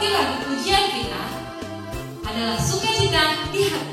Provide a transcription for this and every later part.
Arti lagu pujian kita adalah sukacita di hati.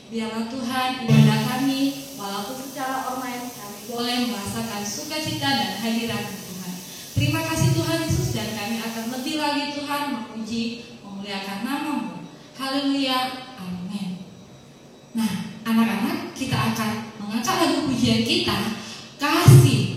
Biarlah Tuhan ibadah kami, walaupun secara online kami boleh merasakan sukacita dan hadirat Tuhan. Terima kasih Tuhan Yesus, dan kami akan lebih lagi Tuhan memuji, memuliakan nama-Mu. Haleluya, amin. Nah, anak-anak, kita akan mengangkat lagu pujian kita, Kasih.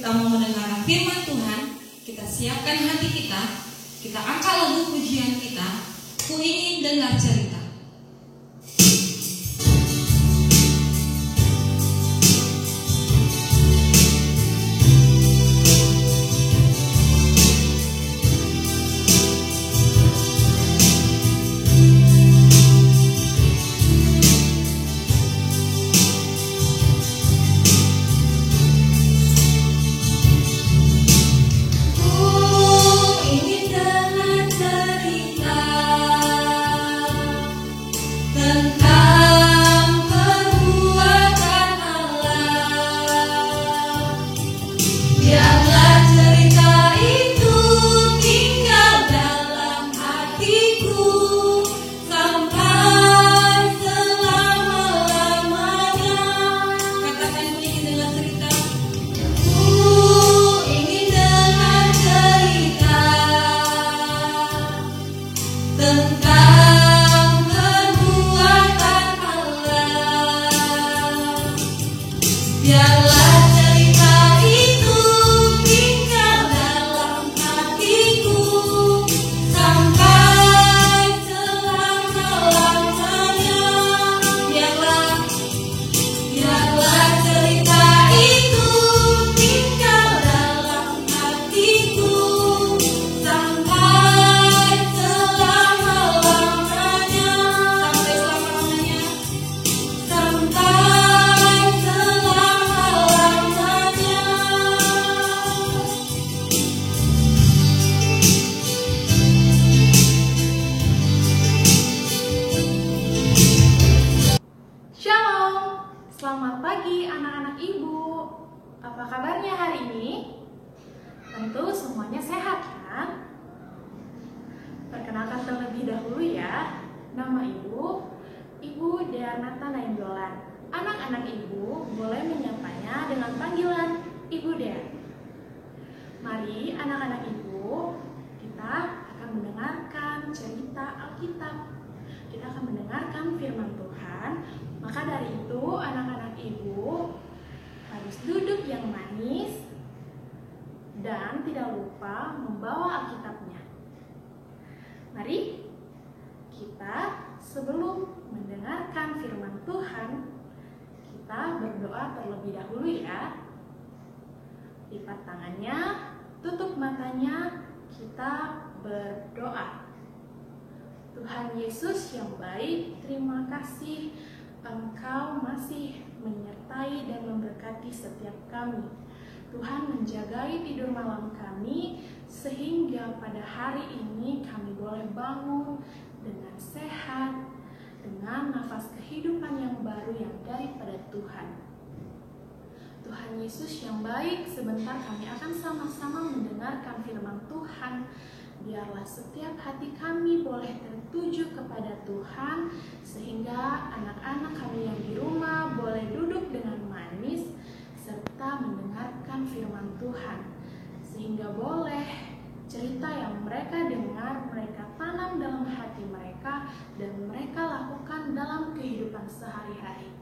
kita mau mendengarkan firman Tuhan, kita siapkan hati kita angkat lagu pujian kita, Ku Ingin Dengar Cerita. Selamat pagi anak-anak ibu. Apa kabarnya hari ini? Tentu semuanya sehat kan? Perkenalkan terlebih dahulu ya. Nama ibu, Ibu Dearnata Nainggolan. Anak-anak ibu boleh menyapanya dengan panggilan Ibu Dear. Mari anak-anak ibu, kita akan mendengarkan cerita Alkitab. Kita akan mendengarkan firman Tuhan. Maka dari itu anak-anak ibu harus duduk yang manis dan tidak lupa membawa Alkitabnya. Mari kita sebelum mendengarkan firman Tuhan, kita berdoa terlebih dahulu ya. Lipat tangannya, tutup matanya, kita berdoa. Tuhan Yesus yang baik, terima kasih Engkau masih menyertai dan memberkati setiap kami. Tuhan menjagai tidur malam kami, sehingga pada hari ini kami boleh bangun dengan sehat, dengan nafas kehidupan yang baru yang daripada Tuhan. Tuhan Yesus yang baik, sebentar kami akan sama-sama mendengarkan firman Tuhan. Biarlah setiap hati kami boleh tertuju kepada Tuhan, sehingga anak-anak kami yang di rumah boleh duduk dengan manis serta mendengarkan firman Tuhan, sehingga boleh cerita yang mereka dengar, mereka tanam dalam hati mereka dan mereka lakukan dalam kehidupan sehari-hari.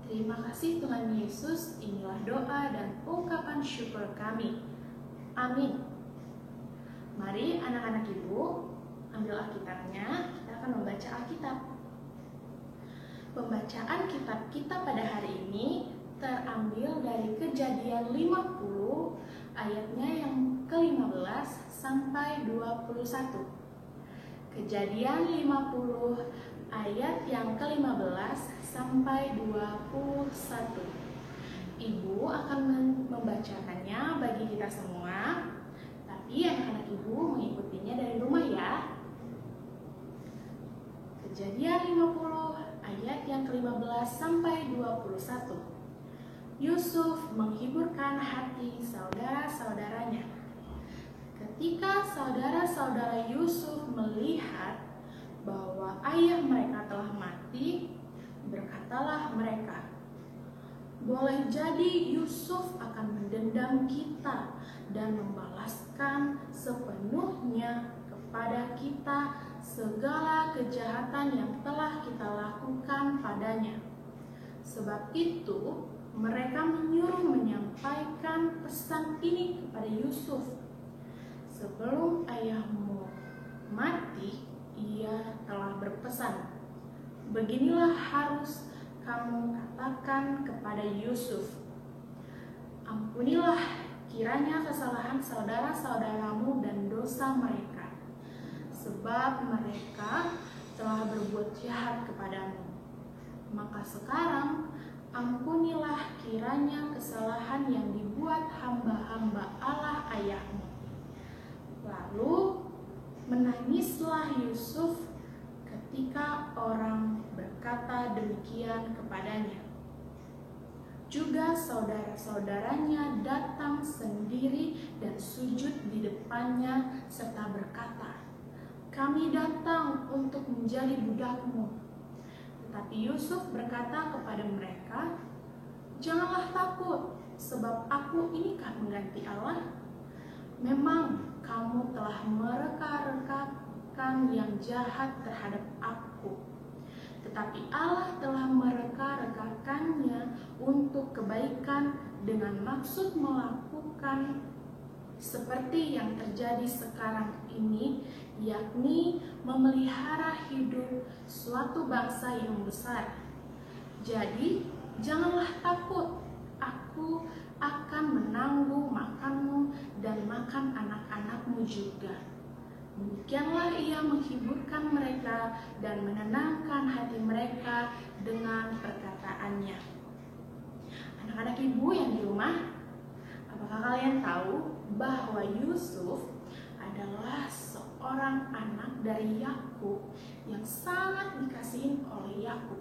Terima kasih Tuhan Yesus, inilah doa dan ungkapan syukur kami. Amin. Mari anak-anak ibu, ambil Alkitabnya, kita akan membaca Alkitab. Pembacaan kitab kita pada hari ini terambil dari Kejadian 50 ayatnya yang ke-15 sampai 21. Kejadian 50 ayat yang ke-15 sampai 21. Ibu akan membacakannya bagi kita semua. Tapi anak-anak ibu mengikutinya dari rumah ya. Kejadian 50 ayat yang ke-15 sampai 21. Yusuf menghiburkan hati saudara-saudaranya. Ketika saudara-saudara Yusuf melihat bahwa ayah mereka telah mati, berkatalah mereka, "Boleh jadi Yusuf akan mendendam kita dan membalaskan sepenuhnya kepada kita segala kejahatan yang telah kita lakukan padanya." Sebab itu mereka menyuruh menyampaikan pesan ini kepada Yusuf. Sebelum ayahmu mati, ia telah berpesan, beginilah harus kamu katakan kepada Yusuf, ampunilah kiranya kesalahan saudara-saudaramu dan dosa mereka, sebab mereka telah berbuat jahat kepadamu. Maka sekarang ampunilah kiranya kesalahan yang dibuat hamba-hamba Allah ayahmu. Lalu menangislah Yusuf ketika orang berkata demikian kepadanya. Juga saudara-saudaranya datang sendiri dan sujud di depannya serta berkata, kami datang untuk menjadi budakmu. Tetapi Yusuf berkata kepada mereka, janganlah takut, sebab aku inikah mengganti Allah? Memang kamu telah mereka-rekakan yang jahat terhadap aku, tetapi Allah telah mereka-rekakannya untuk kebaikan dengan maksud melakukan seperti yang terjadi sekarang ini, yakni memelihara hidup suatu bangsa yang besar. Jadi janganlah takut, aku akan menanggung makanmu dan makan anak-anakmu juga. Demikianlah ia menghiburkan mereka dan menenangkan hati mereka dengan perkataannya. Anak-anak ibu yang di rumah, apakah kalian tahu bahwa Yusuf adalah seorang anak dari Yakub yang sangat dikasihi oleh Yakub?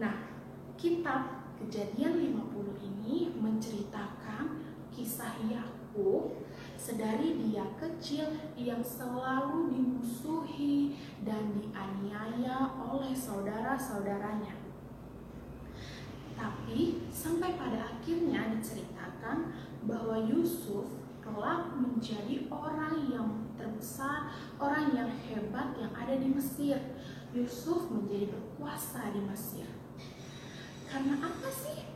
Nah, kitab Kejadian 50 ini menceritakan kisah Yakub sedari dia kecil yang selalu dimusuhi dan dianiaya oleh saudara-saudaranya. Tapi sampai pada akhirnya diceritakan bahwa Yusuf kelak menjadi orang yang terbesar, orang yang hebat yang ada di Mesir. Yusuf menjadi berkuasa di Mesir. Karena apa sih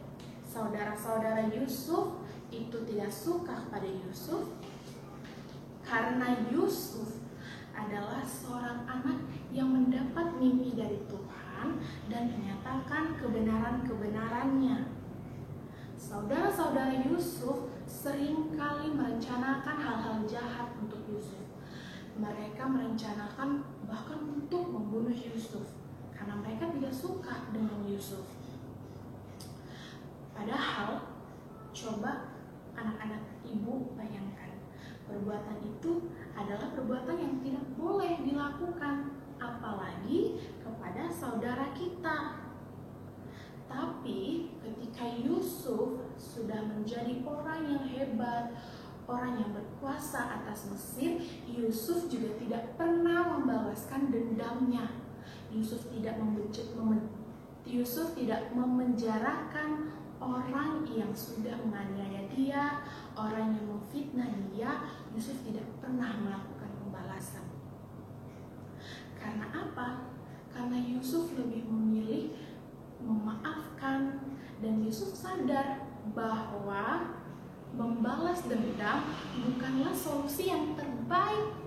saudara-saudara Yusuf itu tidak suka kepada Yusuf? Karena Yusuf adalah seorang anak yang mendapat mimpi dari Tuhan dan menyatakan kebenaran-kebenarannya. Saudara-saudara Yusuf seringkali merencanakan hal-hal jahat untuk Yusuf. Mereka merencanakan bahkan untuk membunuh Yusuf karena mereka tidak suka dengan Yusuf. Padahal, coba anak-anak ibu bayangkan, perbuatan itu adalah perbuatan yang tidak boleh dilakukan, apalagi kepada saudara kita. Tapi ketika Yusuf sudah menjadi orang yang hebat, orang yang berkuasa atas Mesir, Yusuf juga tidak pernah membalaskan dendamnya. Yusuf tidak memenjarakan orang yang sudah menganiaya dia, orang yang memfitnah dia. Yusuf tidak pernah melakukan pembalasan. Karena apa? Karena Yusuf lebih memilih memaafkan, dan Yusuf sadar bahwa membalas dendam bukanlah solusi yang terbaik.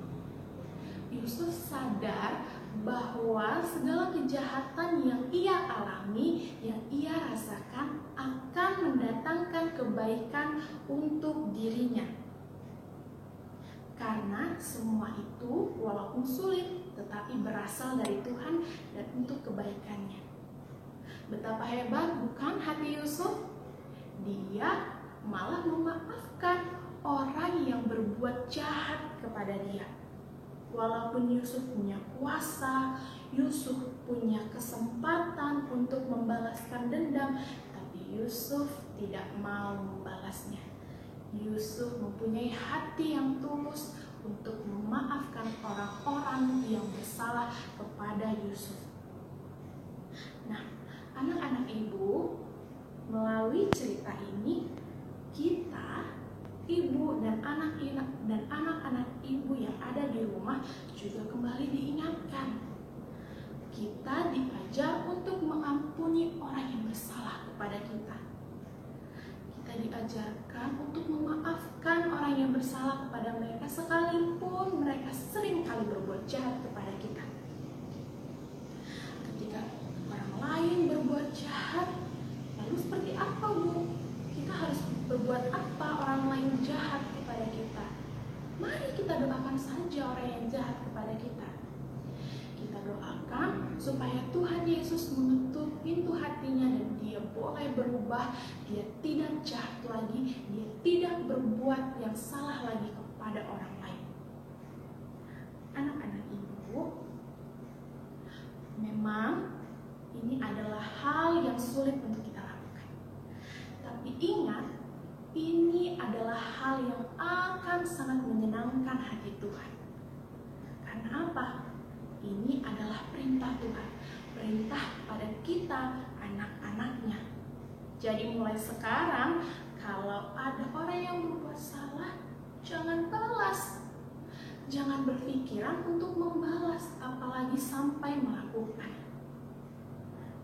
Yusuf sadar bahwa segala kejahatan yang ia alami, yang ia rasakan akan mendatangkan kebaikan untuk dirinya. Karena semua itu walaupun sulit, tetapi berasal dari Tuhan dan untuk kebaikannya. Betapa hebat bukan hati Yusuf? Dia malah memaafkan orang yang berbuat jahat kepada dia. Walaupun Yusuf punya kuasa, Yusuf punya kesempatan untuk membalaskan dendam, tapi Yusuf tidak mau membalasnya. Yusuf mempunyai hati yang tulus untuk memaafkan orang-orang yang bersalah kepada Yusuf. Nah, anak-anak ibu, melalui cerita ini kita, ibu dan anak-anak ibu yang ada di rumah juga kembali diingatkan. Kita diajar untuk mengampuni orang yang bersalah kepada kita. Kita diajarkan untuk memaafkan orang yang bersalah kepada mereka sekalipun mereka sering kali berbuat jahat kepada kita. Ketika orang lain berbuat jahat, lalu seperti apa, Bu? Kita harus berbuat apa orang lain jahat kepada kita? Mari kita doakan saja orang yang jahat kepada kita. Kita doakan supaya Tuhan Yesus mengetuk pintu hatinya dan dia boleh berubah, dia tidak jahat lagi, dia tidak berbuat yang salah lagi kepada orang lain. Anak-anak Ibu, memang ini adalah hal yang sulit untuk kita lakukan. Tapi ingat, ini adalah hal yang akan sangat menyenangkan hati Tuhan. Karena apa? Ini adalah perintah Tuhan, perintah pada kita anak-anaknya. Jadi mulai sekarang, kalau ada orang yang berbuat salah, jangan balas. Jangan berpikiran untuk membalas, apalagi sampai melakukan.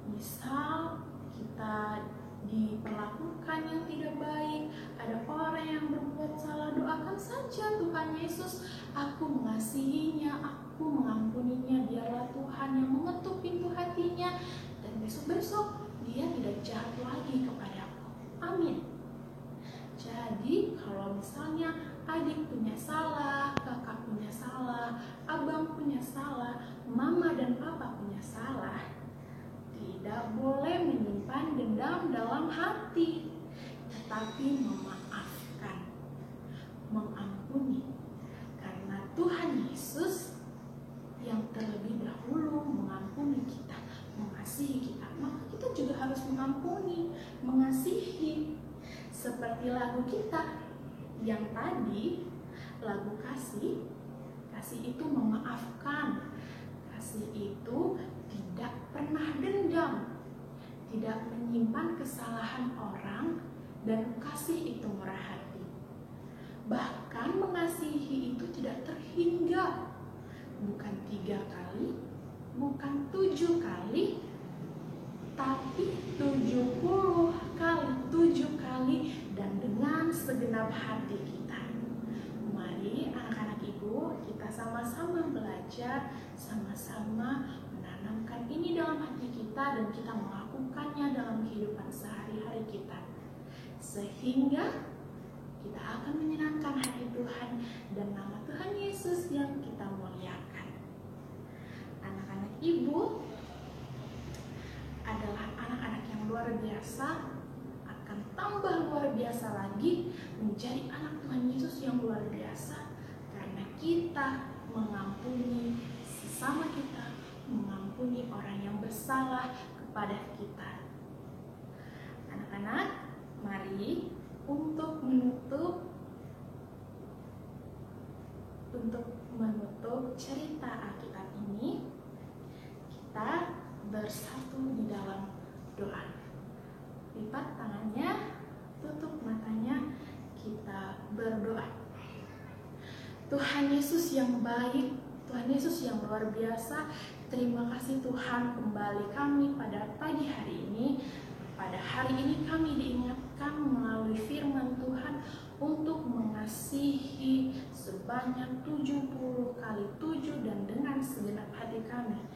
Misal kita diperlakukan yang tidak baik, ada orang yang berbuat salah, doakan saja Tuhan Yesus, aku mengasihinya, aku mengampuninya, biarlah Tuhan yang mengetuk pintu hatinya, dan besok-besok dia tidak jahat lagi kepadaku. Amin. Jadi kalau misalnya adik punya salah, kakak punya salah, abang punya salah, mama dan papa punya salah, tidak boleh menyimpan dendam dalam hati, tetapi memaafkan, mengampuni. Karena Tuhan Yesus yang terlebih dahulu mengampuni kita, mengasihi kita, maka kita juga harus mengampuni, mengasihi. Seperti lagu kita yang tadi, lagu kasih, kasih itu memaafkan, kasih itu tidak pernah dendam, tidak menyimpan kesalahan orang, dan kasih itu murah hati. Bahkan mengasihi itu tidak terhingga, bukan 3 kali, bukan 7 kali, tapi 70 kali, 7 kali, dan dengan segenap hati kita. Mari anak-anak Ibu, kita sama-sama belajar, sama-sama menanamkan ini dalam hati kita dan kita melakukannya dalam kehidupan sehari-hari kita. Sehingga kita akan menyenangkan hati Tuhan dan nama Tuhan Yesus yang kita muliakan. Anak-anak Ibu adalah anak-anak yang luar biasa, akan tambah luar biasa lagi menjadi anak Tuhan Yesus yang luar biasa karena kita mengampuni sesama kita, mengampuni orang yang bersalah kepada kita. Anak-anak, mari untuk menutup cerita Alkitab ini, kita bersatu di dalam doa. Lipat tangannya, tutup matanya, kita berdoa. Tuhan Yesus yang baik, Tuhan Yesus yang luar biasa, terima kasih Tuhan, kembali kami pada pagi hari ini. Pada hari ini kami diingatkan melalui firman Tuhan untuk mengasihi sebanyak 70 kali 7 dan dengan segenap hati kami.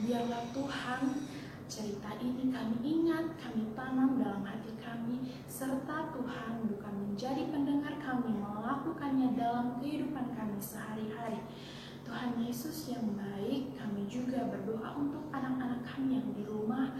Biarlah Tuhan, cerita ini kami ingat, kami tanam dalam hati kami, serta Tuhan bukan menjadi pendengar kami, melakukannya dalam kehidupan kami sehari-hari. Tuhan Yesus yang baik, kami juga berdoa untuk anak-anak kami yang di rumah,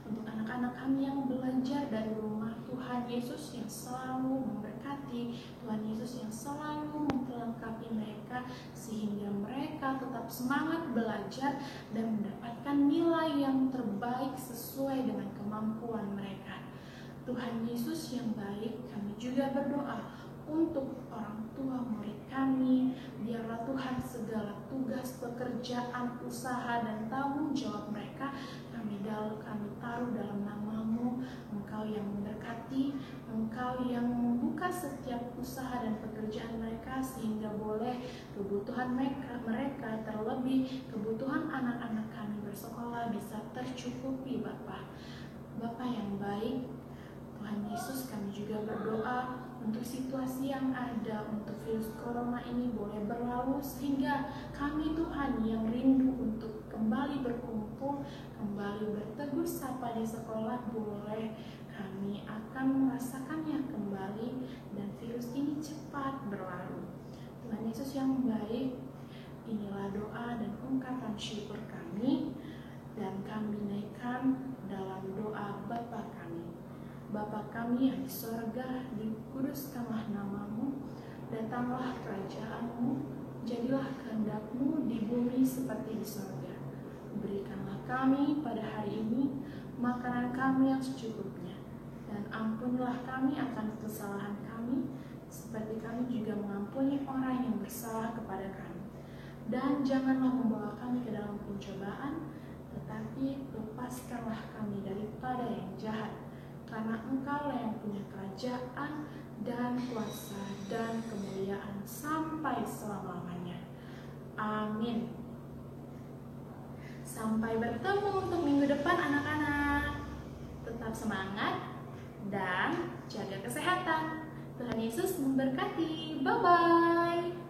untuk anak-anak kami yang belajar dari rumah. Tuhan Yesus yang selalu memberkati, Tuhan Yesus yang selalu memperlengkapi mereka sehingga mereka tetap semangat belajar dan mendapatkan nilai yang terbaik sesuai dengan kemampuan mereka. Tuhan Yesus yang baik, kami juga berdoa untuk orang tua murid kami. Biarlah Tuhan segala tugas, pekerjaan, usaha, dan tanggung jawab mereka kami taruh dalam nama-Mu. Engkau yang memberkati, Engkau yang membuka setiap usaha dan pekerjaan mereka sehingga boleh kebutuhan mereka terlebih kebutuhan anak-anak kami bersekolah bisa tercukupi. Bapa yang baik, Tuhan Yesus, kami juga berdoa untuk situasi yang ada, untuk virus corona ini boleh berlalu, sehingga kami Tuhan yang rindu untuk kembali berkumpul, kembali bertegur sapa di sekolah, boleh kami akan merasakannya kembali dan virus ini cepat berlalu. Tuhan Yesus yang baik, inilah doa dan ungkapan syukur kami, dan kami naikkan dalam doa Bapa kami. Bapa kami yang di sorga, dikuduskanlah namamu, datanglah kerajaanmu, jadilah kehendak-Mu di bumi seperti di sorga. Berikanlah kami pada hari ini makanan kami yang secukupnya, dan ampunilah kami akan kesalahan kami, seperti kami juga mengampuni orang yang bersalah kepada kami. Dan janganlah membawa kami ke dalam pencobaan, tetapi lepaskanlah kami daripada yang jahat, karena Engkau lah yang punya kerajaan dan kuasa dan kemuliaan sampai selama-lamanya. Amin. Sampai bertemu untuk minggu depan anak-anak. Tetap semangat dan jaga kesehatan. Tuhan Yesus memberkati. Bye-bye.